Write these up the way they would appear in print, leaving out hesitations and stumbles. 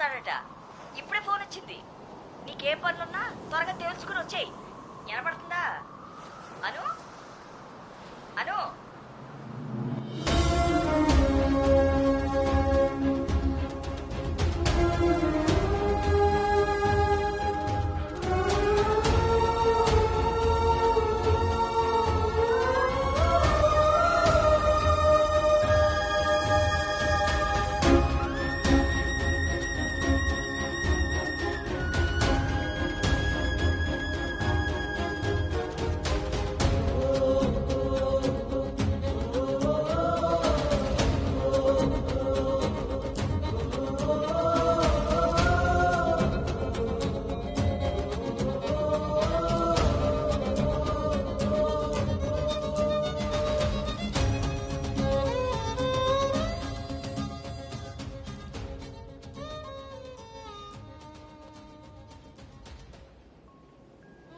వస్తాడట. ఇప్పుడే ఫోన్ వచ్చింది. నీకేం పనులున్నా త్వరగా తెలుసుకుని వచ్చేయి. వినపడుతుందా? అను అను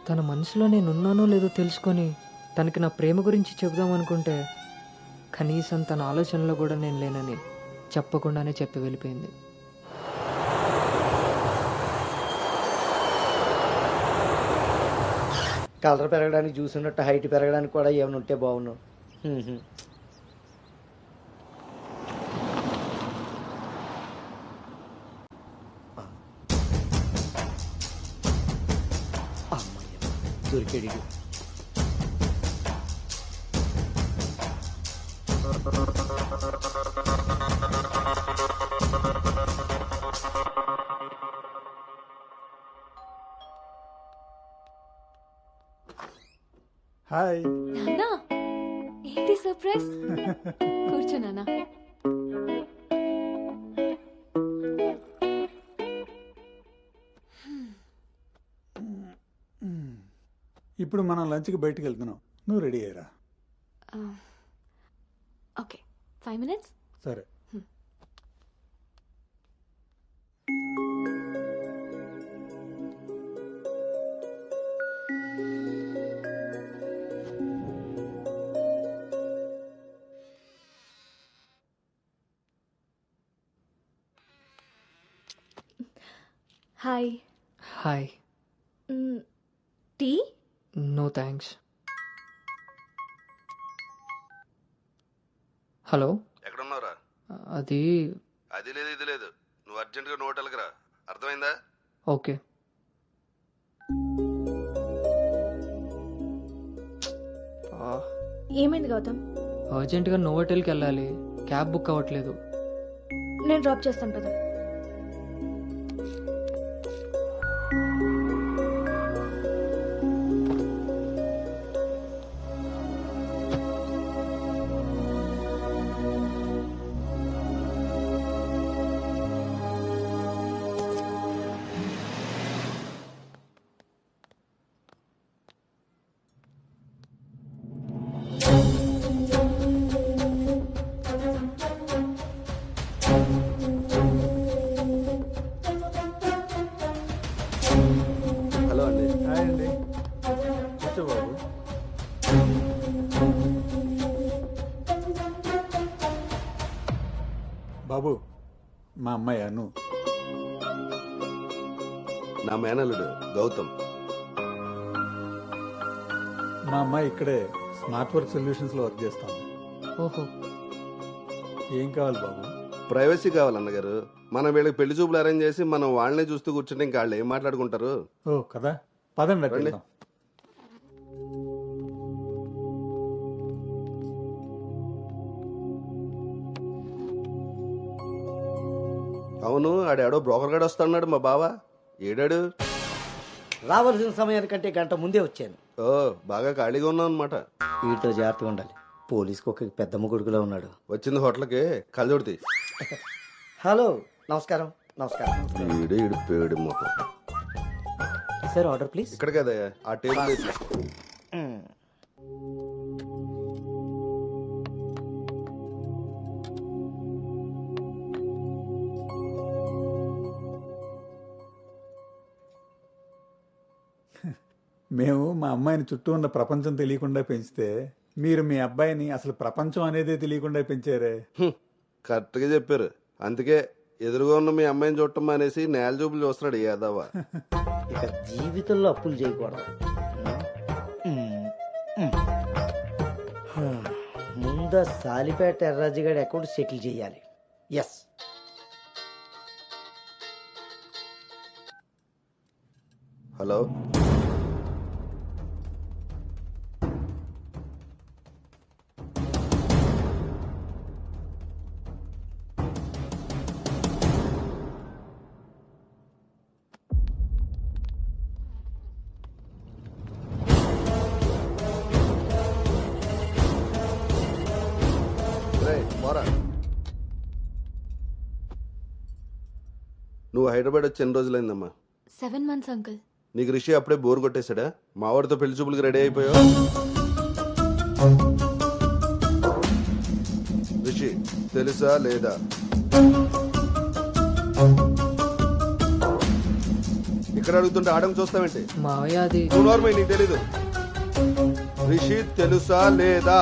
తన మనసులో నేనున్నానో లేదో తెలుసుకొని తనకి నా ప్రేమ గురించి చెబుదామనుకుంటే కనీసం తన ఆలోచనలో కూడా నేను లేనని చెప్పకుండానే చెప్పి వెళ్ళిపోయింది. కలర్ పెరగడానికి చూసినట్టు హైట్ పెరగడానికి కూడా ఏమైనా ఉంటే బాగున్నావు. దొరికాడు. హాయ్ నాన్నా, ఏంటి సర్ప్రైజ్? కూర్చో నాన్నా. ఇప్పుడు మనం లంచ్కి బయటికి వెళ్తున్నాం, నువ్వు రెడీ అయ్యరా. Okay, 5 minutes. సరే. Hi. Hi. Tea? No thanks. Hello, ఎక్కడున్నావురా? అది అది లేదు ఇది లేదు, నువ్వు అర్జెంటుగా నువ్వు హోటల్కి రా, అర్థమైందా? ఓకే. ఏమైంది గౌతమ్? అర్జెంటుగా నోవోటెల్కి వెళ్ళాలి, క్యాబ్ బుక్ అవ్వట్లేదు. నేను డ్రాప్ చేస్తాను కదా. హలో అండి. హాయ్ అండి, కూర్చో బాబు. బాబు, మా అమ్మాయి అను. నా మేనల్లుడు గౌతమ్. మా అమ్మాయి ఇక్కడే స్మార్ట్ వర్క్ సొల్యూషన్స్ లో వర్క్ చేస్తాం. ఓహో, ఏం కావాలి బాబు? ప్రైవసీ కావాలన్నగారు. మనం వీళ్ళకి పెళ్లి చూపులు అరేంజ్ చేసి మనం వాళ్ళనే చూస్తూ కూర్చుంటే ఇంకా వాళ్ళు ఏం మాట్లాడుకుంటారు? ఓ కదా, పదండి అటు రండి. వెళ్దాం. అవును, ఆడాడో బ్రోకర్ గడు వస్తున్నాడు మా బావ. ఏడాడు? రావాల్సిన సమయానికంటే గంట ముందే వచ్చాను. ఓ, బాగా ఖాళీగా ఉన్నావు అనమాట. వీటితో జాగ్రత్తగా ఉండాలి. పోలీసుకు ఒక పెద్ద ముగుడుగులా ఉన్నాడు. వచ్చింది హోటల్కి, కళ్ళజోడితే. హలో, నమస్కారం. నమస్కారం ఈడు ఈడు పేడు మొక్క. Sir, order please. ఇక్కడ కదా ఆ టేబుల్ మీద తీసుకో. మేము మా అమ్మాయిని చుట్టూ ఉన్న ప్రపంచం తెలియకుండా పెంచితే మీరు మీ అబ్బాయిని అసలు ప్రపంచం అనేదే తెలియకుండా పెంచారే. కరెక్ట్గా చెప్పారు. అందుకే ఎదురుగా ఉన్న మీ అమ్మాయిని చూడటం అనేసి నేల చూపులు చూస్తున్నాడు యాదవ. ఇక జీవితంలో అప్పులు చేయకూడదు. ముందు సాలిపేట ఎర్రాజుగాడి అకౌంట్ సెటిల్ చేయాలి. ఎస్. హలో, పోరా. నువ్వు హైదరాబాద్ వచ్చి ఎన్ని రోజులైందమ్మా? 7 months అంకుల్. నీకు రిషి అప్పుడే బోర్ కొట్టేశాడా? మావాడితో పెళ్లి చూపులకి రెడీ అయిపోయావు. రిషి తెలుసా లేదా? ఇక్కడ అడుగుతుంటే ఆడం చూస్తావేంటి? మావయ్య అది నువ్వు నార్మల్, నీకు తెలీదు. రిషి తెలుసా లేదా?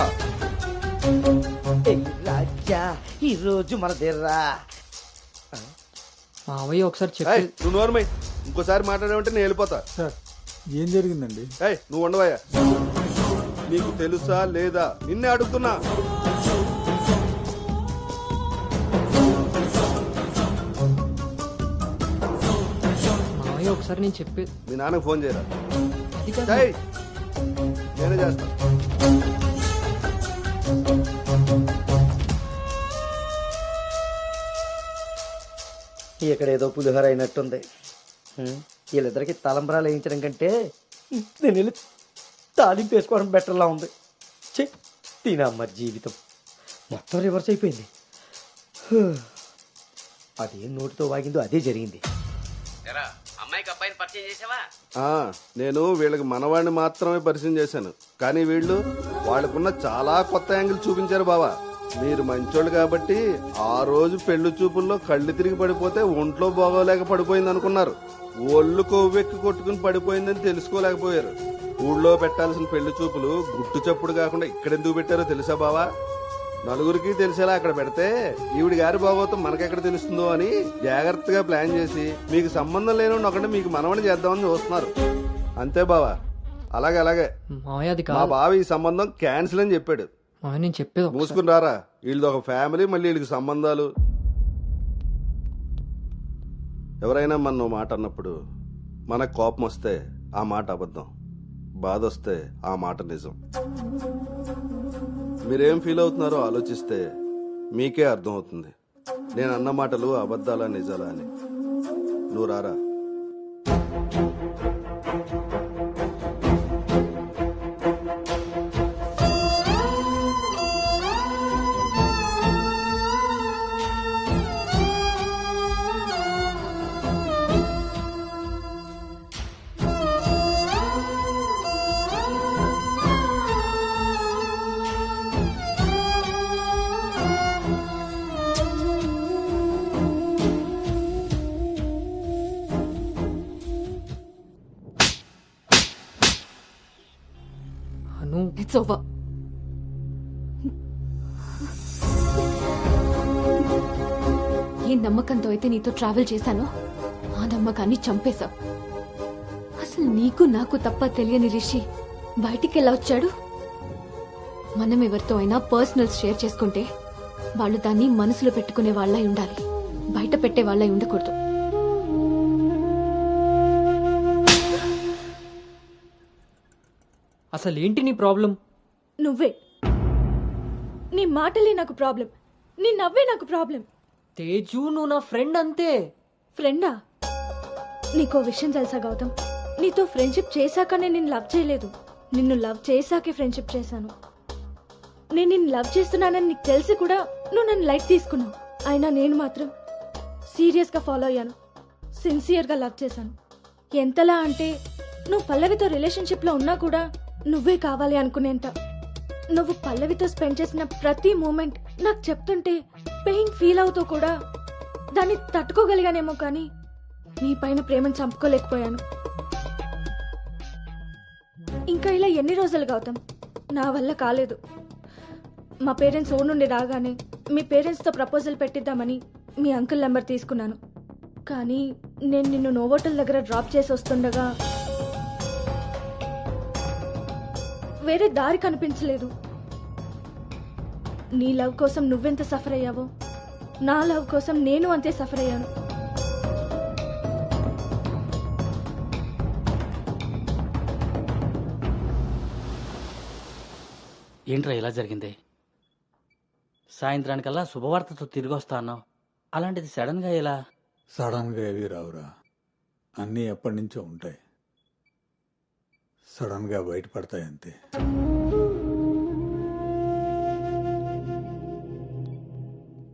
రాజా ఈ రోజు మన దగ్గర మావయ్య ఒకసారి ఏయ్, చెప్పి నువ్వు నార్మల్, ఇంకోసారి మాట్లాడామంటే నేను వెళ్ళిపోతా. సార్ ఏం జరిగిందండి? ఏయ్, నువ్వు ఉండవయ్యా. నీకు తెలుసా లేదా? నిన్నే అడుగుతున్నా. మావయ్య ఒకసారి నేను చెప్పే మీ నాన్నకు ఫోన్ చేయరా. అది కాదు. ఏయ్, నేనే చేస్తా. ఇక్కడ ఏదో పులిహోర అయినట్టుంది. వీళ్ళిద్దరికి తలంబరాలు వేయించడం కంటే నేను వెళ్ళి తాలింపు వేసుకోవడం బెటర్లా ఉంది. చె తినమ్మ జీవితం మొత్తం రివర్స్ అయిపోయింది. అదేం నోటితో వాగిందో అదే జరిగింది. ఆ, నేను వీళ్ళకి మనవాడిని మాత్రమే పరిచయం చేశాను, కానీ వీళ్ళు వాళ్ళకున్న చాలా కొత్త యాంగిల్ చూపించారు బావా. మీరు మంచోళ్ళు కాబట్టి ఆ రోజు పెళ్లి చూపుల్లో కళ్ళు తిరిగి పడిపోతే ఒంట్లో బాగోలేక పడిపోయింది అనుకున్నారు. ఒళ్ళు కొవ్వెక్కి కొట్టుకుని పడిపోయిందని తెలుసుకోలేకపోయారు. ఊళ్ళో పెట్టాల్సిన పెళ్లి చూపులు గుట్టు చప్పుడు కాకుండా ఇక్కడెందుకు పెట్టారో తెలుసా బావా? నలుగురికి తెలిసేలా అక్కడ పెడితే ఈవిడి గారి బాగోతం మనకెక్కడ తెలుస్తుందో అని జాగ్రత్తగా ప్లాన్ చేసి మీకు సంబంధం లేని ఒకటి మీకు మనవని చేద్దామని చూస్తున్నారు. అంతే బావా. అలాగే అలాగే. మావయ్య అది మా కాదు. బావ ఈ సంబంధం క్యాన్సిల్ అని చెప్పాడు. మావయ్య నేను చెప్పేది ఒకసారి. మూసుకుని రారా. వీళ్ళది ఒక ఫ్యామిలీ, మళ్ళీ వీళ్ళకి సంబంధాలు. ఎవరైనా మన మాట అన్నప్పుడు మనకు కోపం వస్తే ఆ మాట అబద్ధం, బాధ వస్తే ఆ మాట నిజం. మీరేం ఫీల్ అవుతున్నారో ఆలోచిస్తే మీకే అర్థం అవుతుంది నేను అన్న మాటలు అబద్ధాలా నిజాలా అని. నువ్వు రారా. అను ఇట్స్ ఓవర్. ఏ నమ్మకంతో అయితే నీతో ట్రావెల్ చేశానో ఆ నమ్మకాన్ని చంపేశావు. అసలు నీకు నాకు తప్ప తెలియని రిషి బయటికి ఎలా వచ్చాడు? మనం ఎవరితో అయినా పర్సనల్స్ షేర్ చేసుకుంటే వాళ్ళు దాన్ని మనసులో పెట్టుకునే వాళ్ళై ఉండాలి, బయట పెట్టే వాళ్ళై ఉండకూడదు. అసలు ఏంటి నీ ప్రాబ్లం? నువ్వే. నీ మాటలే నాకు ప్రాబ్లం, నీ నవ్వే నాకు ప్రాబ్లం. తేజు నువ్వు నా ఫ్రెండ్ అంతే. ఫ్రెండా? నీకో విషయం తెలుసా గౌతమ్, నీతో ఫ్రెండ్షిప్ చేశాకనే నేను లవ్ చేయలేదు, నిన్ను లవ్ చేశాకే ఫ్రెండ్షిప్ చేశాను. నేను నిన్ను లవ్ చేస్తున్నానని నీకు తెలిసి కూడా నువ్వు నన్ను లైట్ తీసుకున్నావు. అయినా నేను మాత్రం సీరియస్గా ఫాలో అయ్యాను, సిన్సియర్గా లవ్ చేశాను. ఎంతలా అంటే నువ్వు పల్లవితో రిలేషన్షిప్లో ఉన్నా కూడా నువ్వే కావాలి అనుకునేంత. నువ్వు పల్లవితో స్పెండ్ చేసిన ప్రతి మూమెంట్ నాకు చెప్తుంటే పెయిన్ ఫీల్ అవుతూ కూడా దాన్ని తట్టుకోగలిగానేమో, కానీ నీ పైన ప్రేమను చంపుకోలేకపోయాను. ఇంకా ఇలా ఎన్ని రోజులు గౌతమ్? నా వల్ల కాలేదు. మా పేరెంట్స్ ఊరు నుండి రాగానే మీ పేరెంట్స్తో ప్రపోజల్ పెట్టిద్దామని మీ అంకుల్ నెంబర్ తీసుకున్నాను. కానీ నేను నిన్ను నోవోటల్ దగ్గర డ్రాప్ చేసి వస్తుండగా వేరే దారి కనిపించలేదు. నీ లవ్ కోసం నువ్వెంత సఫర్ అయ్యావో నా లవ్ కోసం నేను అంతే సఫర్ అయ్యాను. ఏంట్రా ఇలా జరిగింది? సాయంత్రానికల్లా శుభవార్తతో తిరిగి వస్తా అన్నావు, అలాంటిది సడన్గా ఎలా? సడన్గా ఏవి రావురా, అన్నీ ఎప్పటి నుంచో ఉంటాయి, సడన్గా బయటపడతాయి అంతే.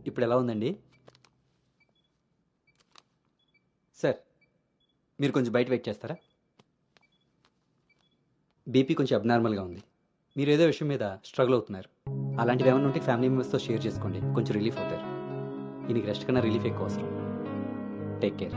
ఇప్పుడు ఎలా ఉందండి సార్? మీరు కొంచెం బయట వెయిట్ చేస్తారా? బీపీ కొంచెం అబ్నార్మల్గా ఉంది. మీరు ఏదో విషయం మీద స్ట్రగుల్ అవుతున్నారు. అలాంటివి ఏమైనా ఉంటే ఫ్యామిలీ మెంబర్స్తో షేర్ చేసుకోండి, కొంచెం రిలీఫ్ అవుతారు. ఈయనకి రెస్ట్ కన్నా రిలీఫ్ ఎక్కువ అవసరం. Take care.